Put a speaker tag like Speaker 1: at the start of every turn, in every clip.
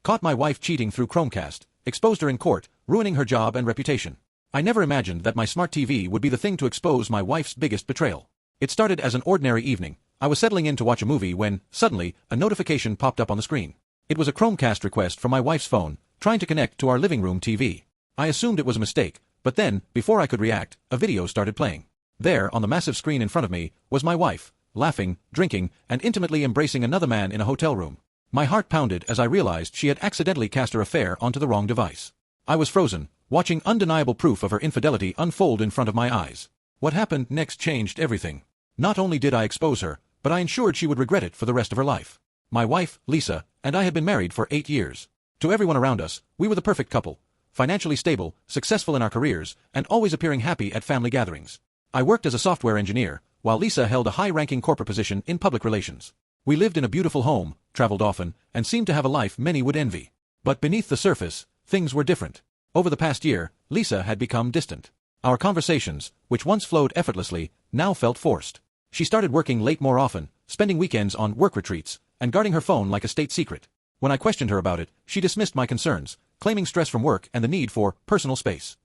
Speaker 1: Caught my wife cheating through Chromecast, exposed her in court, ruining her job and reputation. I never imagined that my smart TV would be the thing to expose my wife's biggest betrayal. It started as an ordinary evening. I was settling in to watch a movie when, suddenly, a notification popped up on the screen. It was a Chromecast request from my wife's phone, trying to connect to our living room TV. I assumed it was a mistake, but then, before I could react, a video started playing. There, on the massive screen in front of me, was my wife, laughing, drinking, and intimately embracing another man in a hotel room. My heart pounded as I realized she had accidentally cast her affair onto the wrong device. I was frozen, watching undeniable proof of her infidelity unfold in front of my eyes. What happened next changed everything. Not only did I expose her, but I ensured she would regret it for the rest of her life. My wife, Lisa, and I had been married for 8 years. To everyone around us, we were the perfect couple, financially stable, successful in our careers, and always appearing happy at family gatherings. I worked as a software engineer, while Lisa held a high-ranking corporate position in public relations. We lived in a beautiful home, traveled often, and seemed to have a life many would envy. But beneath the surface, things were different. Over the past year, Lisa had become distant. Our conversations, which once flowed effortlessly, now felt forced. She started working late more often, spending weekends on work retreats, and guarding her phone like a state secret. When I questioned her about it, she dismissed my concerns, claiming stress from work and the need for personal space.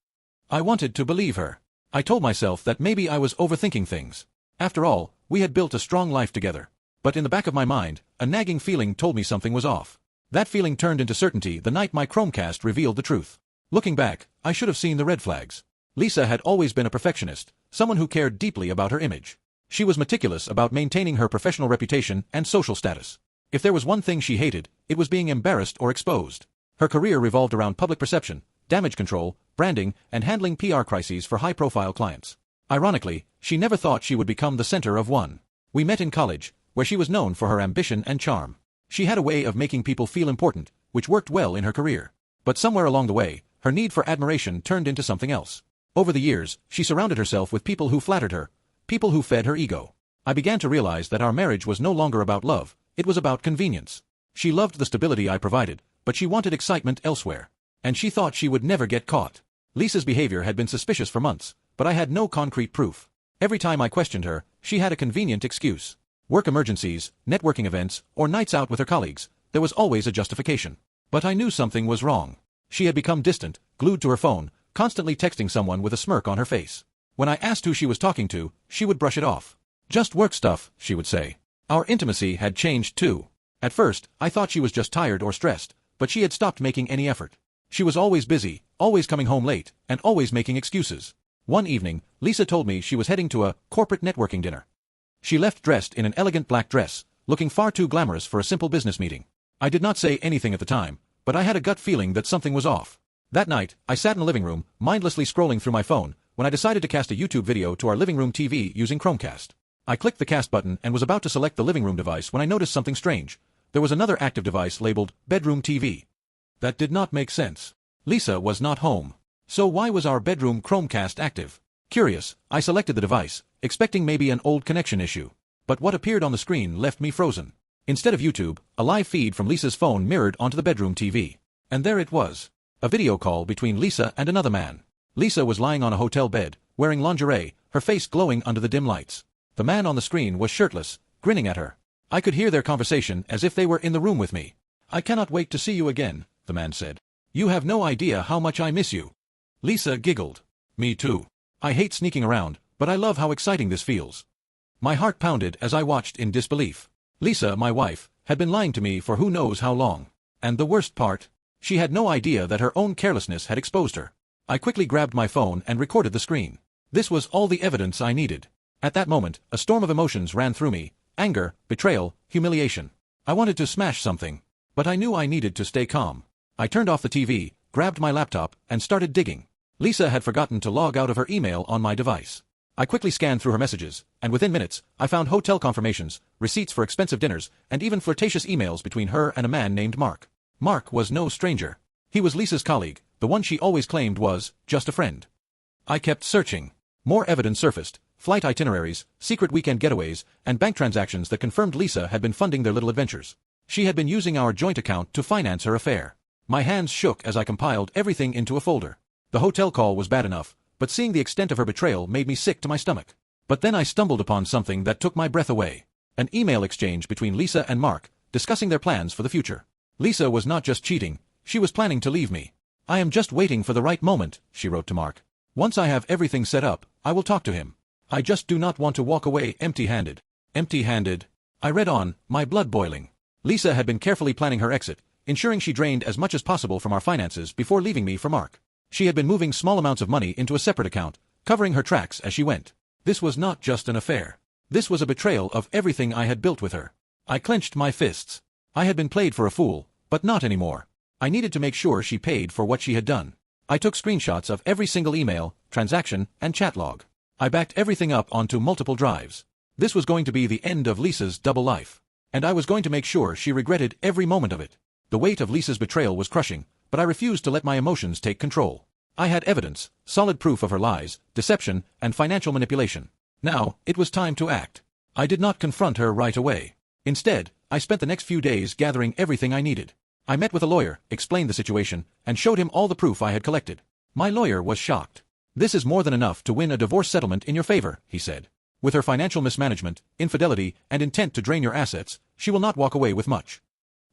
Speaker 1: I wanted to believe her. I told myself that maybe I was overthinking things. After all, we had built a strong life together. But in the back of my mind, a nagging feeling told me something was off. That feeling turned into certainty the night my Chromecast revealed the truth. Looking back, I should have seen the red flags. Lisa had always been a perfectionist, someone who cared deeply about her image. She was meticulous about maintaining her professional reputation and social status. If there was one thing she hated, it was being embarrassed or exposed. Her career revolved around public perception, damage control, branding, and handling PR crises for high-profile clients. Ironically, she never thought she would become the center of one. We met in college, where she was known for her ambition and charm. She had a way of making people feel important, which worked well in her career. But somewhere along the way, her need for admiration turned into something else. Over the years, she surrounded herself with people who flattered her, people who fed her ego. I began to realize that our marriage was no longer about love, it was about convenience. She loved the stability I provided, but she wanted excitement elsewhere. And she thought she would never get caught. Lisa's behavior had been suspicious for months, but I had no concrete proof. Every time I questioned her, she had a convenient excuse. Work emergencies, networking events, or nights out with her colleagues, there was always a justification. But I knew something was wrong. She had become distant, glued to her phone, constantly texting someone with a smirk on her face. When I asked who she was talking to, she would brush it off. Just work stuff, she would say. Our intimacy had changed too. At first, I thought she was just tired or stressed, but she had stopped making any effort. She was always busy, always coming home late, and always making excuses. One evening, Lisa told me she was heading to a corporate networking dinner. She left dressed in an elegant black dress, looking far too glamorous for a simple business meeting. I did not say anything at the time, but I had a gut feeling that something was off. That night, I sat in the living room, mindlessly scrolling through my phone, when I decided to cast a YouTube video to our living room TV using Chromecast. I clicked the cast button and was about to select the living room device when I noticed something strange. There was another active device labeled bedroom TV. That did not make sense. Lisa was not home. So why was our bedroom Chromecast active? Curious, I selected the device, expecting maybe an old connection issue. But what appeared on the screen left me frozen. Instead of YouTube, a live feed from Lisa's phone mirrored onto the bedroom TV. And there it was. A video call between Lisa and another man. Lisa was lying on a hotel bed, wearing lingerie, her face glowing under the dim lights. The man on the screen was shirtless, grinning at her. I could hear their conversation as if they were in the room with me. "I cannot wait to see you again," the man said. "You have no idea how much I miss you." Lisa giggled. "Me too. I hate sneaking around, but I love how exciting this feels." My heart pounded as I watched in disbelief. Lisa, my wife, had been lying to me for who knows how long. And the worst part? She had no idea that her own carelessness had exposed her. I quickly grabbed my phone and recorded the screen. This was all the evidence I needed. At that moment, a storm of emotions ran through me: anger, betrayal, humiliation. I wanted to smash something, but I knew I needed to stay calm. I turned off the TV, grabbed my laptop, and started digging. Lisa had forgotten to log out of her email on my device. I quickly scanned through her messages, and within minutes, I found hotel confirmations, receipts for expensive dinners, and even flirtatious emails between her and a man named Mark. Mark was no stranger. He was Lisa's colleague, the one she always claimed was just a friend. I kept searching. More evidence surfaced: flight itineraries, secret weekend getaways, and bank transactions that confirmed Lisa had been funding their little adventures. She had been using our joint account to finance her affair. My hands shook as I compiled everything into a folder. The hotel call was bad enough, but seeing the extent of her betrayal made me sick to my stomach. But then I stumbled upon something that took my breath away. An email exchange between Lisa and Mark, discussing their plans for the future. Lisa was not just cheating, she was planning to leave me. I am just waiting for the right moment, she wrote to Mark. Once I have everything set up, I will talk to him. I just do not want to walk away empty-handed. Empty-handed? I read on, my blood boiling. Lisa had been carefully planning her exit, ensuring she drained as much as possible from our finances before leaving me for Mark. She had been moving small amounts of money into a separate account, covering her tracks as she went. This was not just an affair. This was a betrayal of everything I had built with her. I clenched my fists. I had been played for a fool, but not anymore. I needed to make sure she paid for what she had done. I took screenshots of every single email, transaction, and chat log. I backed everything up onto multiple drives. This was going to be the end of Lisa's double life. And I was going to make sure she regretted every moment of it. The weight of Lisa's betrayal was crushing, but I refused to let my emotions take control. I had evidence, solid proof of her lies, deception, and financial manipulation. Now, it was time to act. I did not confront her right away. Instead, I spent the next few days gathering everything I needed. I met with a lawyer, explained the situation, and showed him all the proof I had collected. My lawyer was shocked. This is more than enough to win a divorce settlement in your favor, he said. With her financial mismanagement, infidelity, and intent to drain your assets, she will not walk away with much.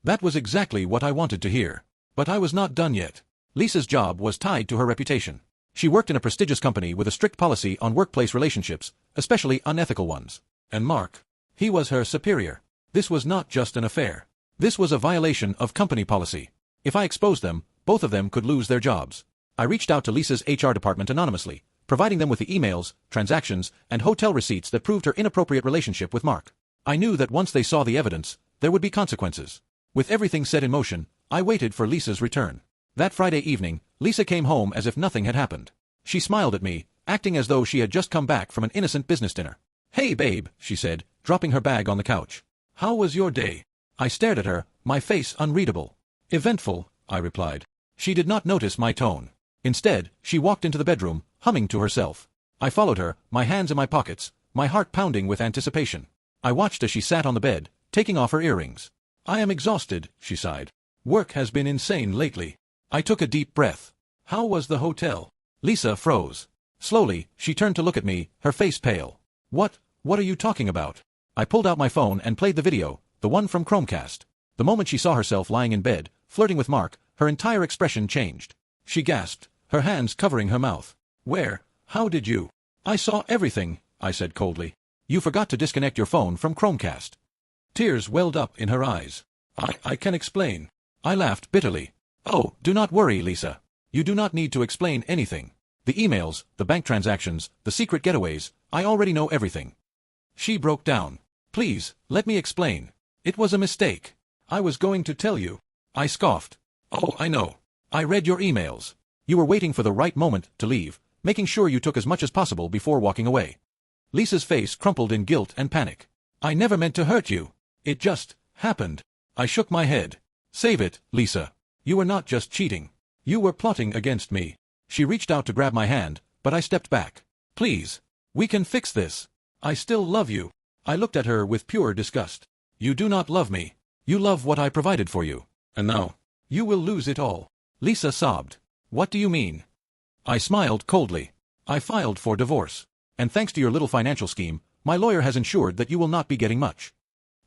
Speaker 1: That was exactly what I wanted to hear. But I was not done yet. Lisa's job was tied to her reputation. She worked in a prestigious company with a strict policy on workplace relationships, especially unethical ones. And Mark, he was her superior. This was not just an affair. This was a violation of company policy. If I exposed them, both of them could lose their jobs. I reached out to Lisa's HR department anonymously, providing them with the emails, transactions, and hotel receipts that proved her inappropriate relationship with Mark. I knew that once they saw the evidence, there would be consequences. With everything set in motion, I waited for Lisa's return. That Friday evening, Lisa came home as if nothing had happened. She smiled at me, acting as though she had just come back from an innocent business dinner. "Hey babe," she said, dropping her bag on the couch. "How was your day?" I stared at her, my face unreadable. "Eventful," I replied. She did not notice my tone. Instead, she walked into the bedroom, humming to herself. I followed her, my hands in my pockets, my heart pounding with anticipation. I watched as she sat on the bed, taking off her earrings. "I am exhausted," she sighed. "Work has been insane lately." I took a deep breath. "How was the hotel?" Lisa froze. Slowly, she turned to look at me, her face pale. What are you talking about?" I pulled out my phone and played the video, the one from Chromecast. The moment she saw herself lying in bed, flirting with Mark, her entire expression changed. She gasped, her hands covering her mouth. How did you?" "I saw everything," I said coldly. "You forgot to disconnect your phone from Chromecast." Tears welled up in her eyes. I can explain." I laughed bitterly. "Oh, do not worry, Lisa. You do not need to explain anything. The emails, the bank transactions, the secret getaways, I already know everything." She broke down. "Please, let me explain. It was a mistake. I was going to tell you." I scoffed. "Oh, I know. I read your emails. You were waiting for the right moment to leave, making sure you took as much as possible before walking away." Lisa's face crumpled in guilt and panic. "I never meant to hurt you. It just happened." I shook my head. "Save it, Lisa. You were not just cheating. You were plotting against me." She reached out to grab my hand, but I stepped back. "Please. We can fix this. I still love you." I looked at her with pure disgust. "You do not love me. You love what I provided for you. And now, you will lose it all." Lisa sobbed. "What do you mean?" I smiled coldly. "I filed for divorce. And thanks to your little financial scheme, my lawyer has ensured that you will not be getting much."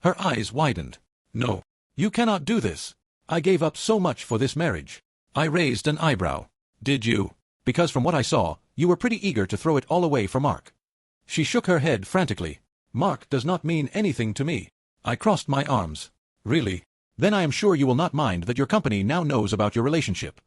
Speaker 1: Her eyes widened. "No. You cannot do this. I gave up so much for this marriage." I raised an eyebrow. "Did you? Because from what I saw, you were pretty eager to throw it all away for Mark." She shook her head frantically. "Mark does not mean anything to me." I crossed my arms. "Really? Then I am sure you will not mind that your company now knows about your relationship."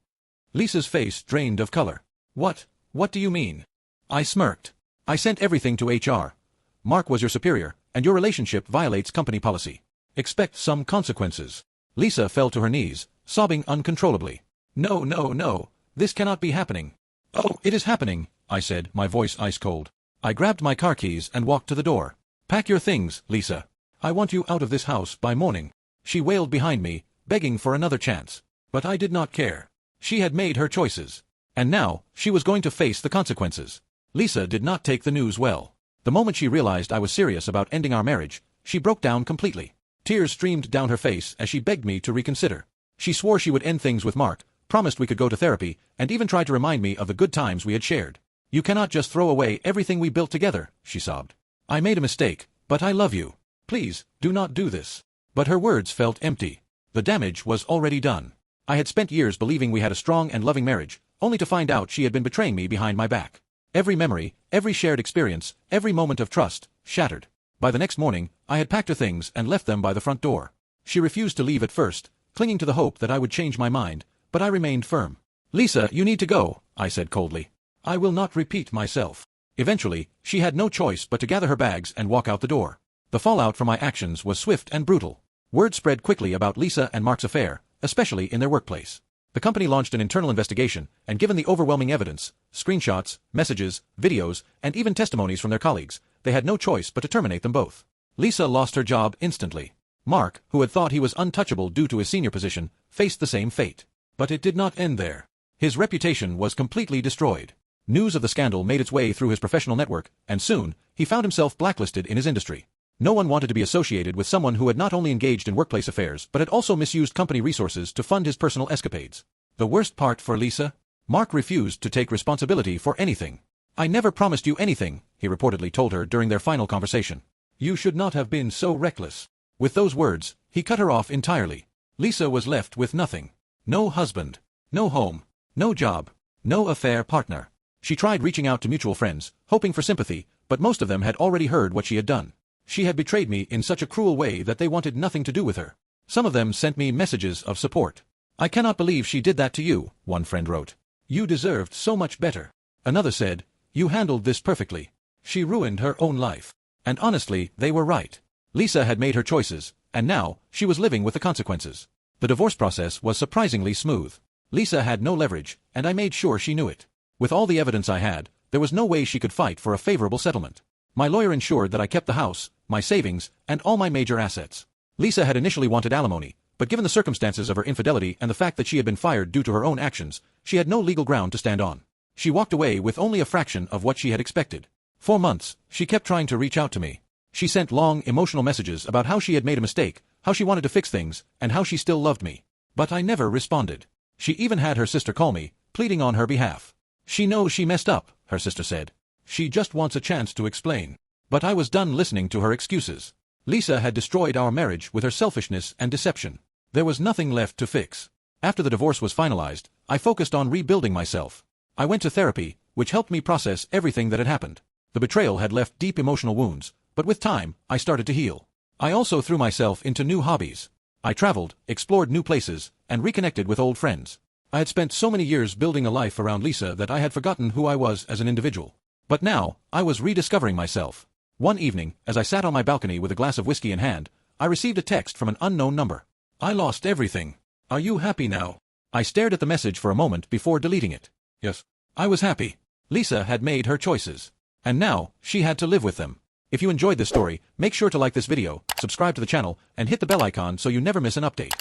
Speaker 1: Lisa's face drained of color. What do you mean?" I smirked. "I sent everything to HR. Mark was your superior, and your relationship violates company policy. Expect some consequences." Lisa fell to her knees, sobbing uncontrollably. No, this cannot be happening." "Oh, it is happening," I said, my voice ice cold. I grabbed my car keys and walked to the door. "Pack your things, Lisa. I want you out of this house by morning." She wailed behind me, begging for another chance. But I did not care. She had made her choices. And now, she was going to face the consequences. Lisa did not take the news well. The moment she realized I was serious about ending our marriage, she broke down completely. Tears streamed down her face as she begged me to reconsider. She swore she would end things with Mark, promised we could go to therapy, and even tried to remind me of the good times we had shared. "You cannot just throw away everything we built together," she sobbed. "I made a mistake, but I love you. Please, do not do this." But her words felt empty. The damage was already done. I had spent years believing we had a strong and loving marriage, only to find out she had been betraying me behind my back. Every memory, every shared experience, every moment of trust, shattered. By the next morning, I had packed her things and left them by the front door. She refused to leave at first, clinging to the hope that I would change my mind, but I remained firm. "Lisa, you need to go," I said coldly. "I will not repeat myself." Eventually, she had no choice but to gather her bags and walk out the door. The fallout from my actions was swift and brutal. Word spread quickly about Lisa and Mark's affair, especially in their workplace. The company launched an internal investigation, and given the overwhelming evidence, screenshots, messages, videos, and even testimonies from their colleagues, they had no choice but to terminate them both. Lisa lost her job instantly. Mark, who had thought he was untouchable due to his senior position, faced the same fate. But it did not end there. His reputation was completely destroyed. News of the scandal made its way through his professional network, and soon, he found himself blacklisted in his industry. No one wanted to be associated with someone who had not only engaged in workplace affairs but had also misused company resources to fund his personal escapades. The worst part for Lisa? Mark refused to take responsibility for anything. "I never promised you anything," he reportedly told her during their final conversation. "You should not have been so reckless." With those words, he cut her off entirely. Lisa was left with nothing. No husband. No home. No job. No affair partner. She tried reaching out to mutual friends, hoping for sympathy, but most of them had already heard what she had done. She had betrayed me in such a cruel way that they wanted nothing to do with her. Some of them sent me messages of support. "I cannot believe she did that to you," one friend wrote. "You deserved so much better." Another said, "You handled this perfectly." She ruined her own life. And honestly, they were right. Lisa had made her choices, and now, she was living with the consequences. The divorce process was surprisingly smooth. Lisa had no leverage, and I made sure she knew it. With all the evidence I had, there was no way she could fight for a favorable settlement. My lawyer ensured that I kept the house, my savings, and all my major assets. Lisa had initially wanted alimony, but given the circumstances of her infidelity and the fact that she had been fired due to her own actions, she had no legal ground to stand on. She walked away with only a fraction of what she had expected. For months, she kept trying to reach out to me. She sent long, emotional messages about how she had made a mistake, how she wanted to fix things, and how she still loved me. But I never responded. She even had her sister call me, pleading on her behalf. "She knows she messed up," her sister said. "She just wants a chance to explain." But I was done listening to her excuses. Lisa had destroyed our marriage with her selfishness and deception. There was nothing left to fix. After the divorce was finalized, I focused on rebuilding myself. I went to therapy, which helped me process everything that had happened. The betrayal had left deep emotional wounds, but with time, I started to heal. I also threw myself into new hobbies. I traveled, explored new places, and reconnected with old friends. I had spent so many years building a life around Lisa that I had forgotten who I was as an individual. But now, I was rediscovering myself. One evening, as I sat on my balcony with a glass of whiskey in hand, I received a text from an unknown number. "I lost everything. Are you happy now?" I stared at the message for a moment before deleting it. Yes, I was happy. Lisa had made her choices. And now, she had to live with them. If you enjoyed this story, make sure to like this video, subscribe to the channel, and hit the bell icon so you never miss an update.